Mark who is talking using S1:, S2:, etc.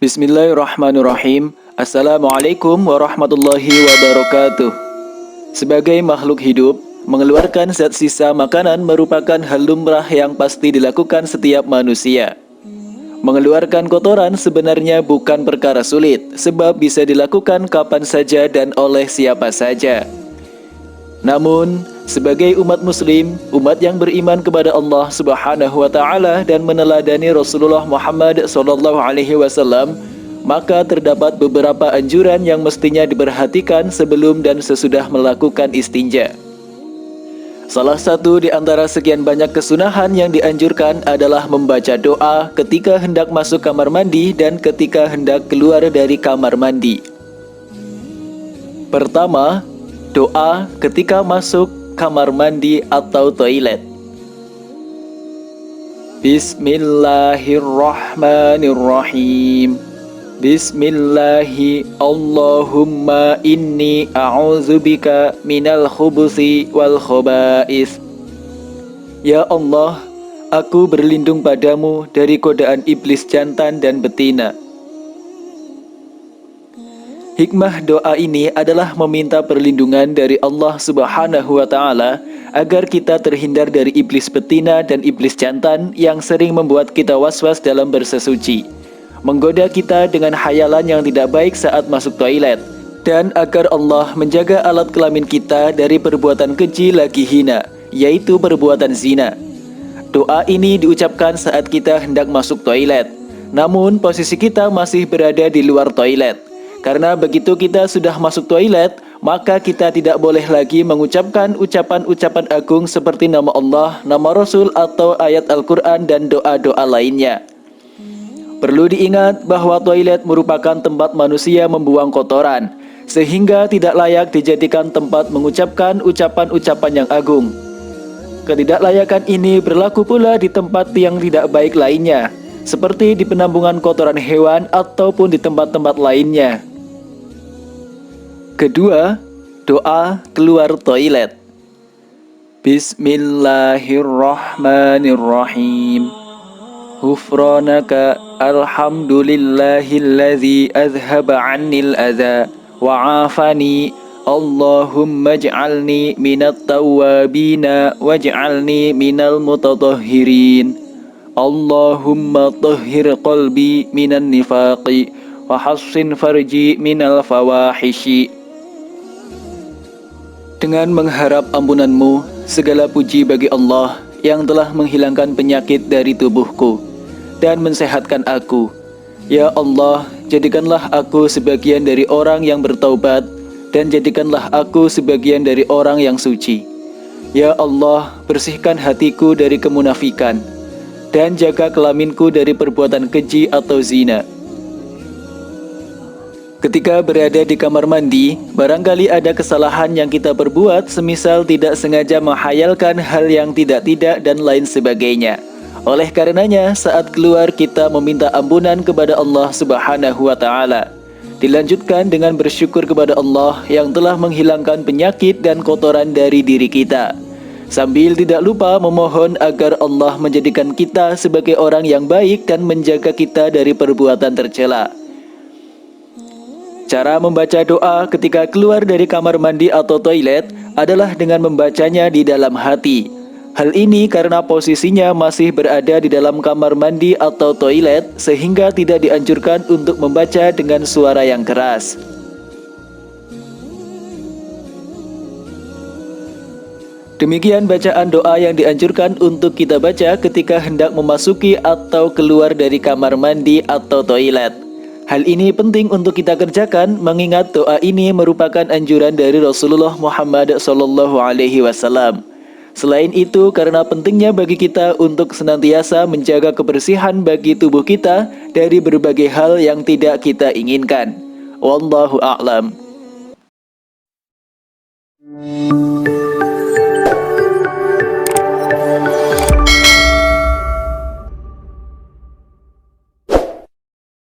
S1: Bismillahirrahmanirrahim. Assalamualaikum warahmatullahi wabarakatuh. Sebagai makhluk hidup, mengeluarkan zat sisa makanan merupakan hal lumrah yang pasti dilakukan setiap manusia. Mengeluarkan kotoran sebenarnya bukan perkara sulit, sebab bisa dilakukan kapan saja dan oleh siapa saja. Namun, sebagai umat muslim, umat yang beriman kepada Allah Subhanahu wa taala dan meneladani Rasulullah Muhammad SAW, maka terdapat beberapa anjuran yang mestinya diperhatikan sebelum dan sesudah melakukan istinja. Salah satu di antara sekian banyak kesunahan yang dianjurkan adalah membaca doa ketika hendak masuk kamar mandi dan ketika hendak keluar dari kamar mandi. Pertama, doa ketika masuk kamar mandi atau toilet. Bismillahirrahmanirrahim. Bismillahi Allahumma inni a'udzubika minal khubuthi wal khaba'is. Ya Allah, aku berlindung padamu dari godaan iblis jantan dan betina. Hikmah doa ini adalah meminta perlindungan dari Allah Subhanahu wa taala agar kita terhindar dari iblis betina dan iblis jantan yang sering membuat kita was-was dalam bersesuci, menggoda kita dengan khayalan yang tidak baik saat masuk toilet, dan agar Allah menjaga alat kelamin kita dari perbuatan keji lagi hina, yaitu perbuatan zina. Doa ini diucapkan saat kita hendak masuk toilet, namun posisi kita masih berada di luar toilet. Karena begitu kita sudah masuk toilet, maka kita tidak boleh lagi mengucapkan ucapan-ucapan agung seperti nama Allah, nama Rasul, atau ayat Al-Quran dan doa-doa lainnya. Perlu diingat bahwa toilet merupakan tempat manusia membuang kotoran, sehingga tidak layak dijadikan tempat mengucapkan ucapan-ucapan yang agung. Ketidaklayakan ini berlaku pula di tempat yang tidak baik lainnya, seperti di penampungan kotoran hewan ataupun di tempat-tempat lainnya. Kedua, doa keluar toilet. Bismillahirrahmanirrahim. Ghufranaka alhamdulillahilladzi azhaba 'annil adza wa 'afani. Allahumma ij'alni minat tawwabina waj'alni minal mutatahhirin. Allahumma tahhir qalbi minan nifaqi wa hassin farji minal fawahishi. Dengan mengharap ampunanmu, segala puji bagi Allah yang telah menghilangkan penyakit dari tubuhku dan mensehatkan aku. Ya Allah, jadikanlah aku sebagian dari orang yang bertaubat dan jadikanlah aku sebagian dari orang yang suci. Ya Allah, bersihkan hatiku dari kemunafikan dan jaga kelaminku dari perbuatan keji atau zina. Ketika berada di kamar mandi, barangkali ada kesalahan yang kita perbuat, semisal tidak sengaja menghayalkan hal yang tidak-tidak dan lain sebagainya. Oleh karenanya, saat keluar kita meminta ampunan kepada Allah Subhanahu wa taala. Dilanjutkan dengan bersyukur kepada Allah yang telah menghilangkan penyakit dan kotoran dari diri kita. Sambil tidak lupa memohon agar Allah menjadikan kita sebagai orang yang baik dan menjaga kita dari perbuatan tercela. Cara membaca doa ketika keluar dari kamar mandi atau toilet adalah dengan membacanya di dalam hati. Hal ini karena posisinya masih berada di dalam kamar mandi atau toilet, sehingga tidak dianjurkan untuk membaca dengan suara yang keras. Demikian bacaan doa yang dianjurkan untuk kita baca ketika hendak memasuki atau keluar dari kamar mandi atau toilet. Hal ini penting untuk kita kerjakan, mengingat doa ini merupakan anjuran dari Rasulullah Muhammad SAW. Selain itu, karena pentingnya bagi kita untuk senantiasa menjaga kebersihan bagi tubuh kita dari berbagai hal yang tidak kita inginkan. Wallahu a'lam.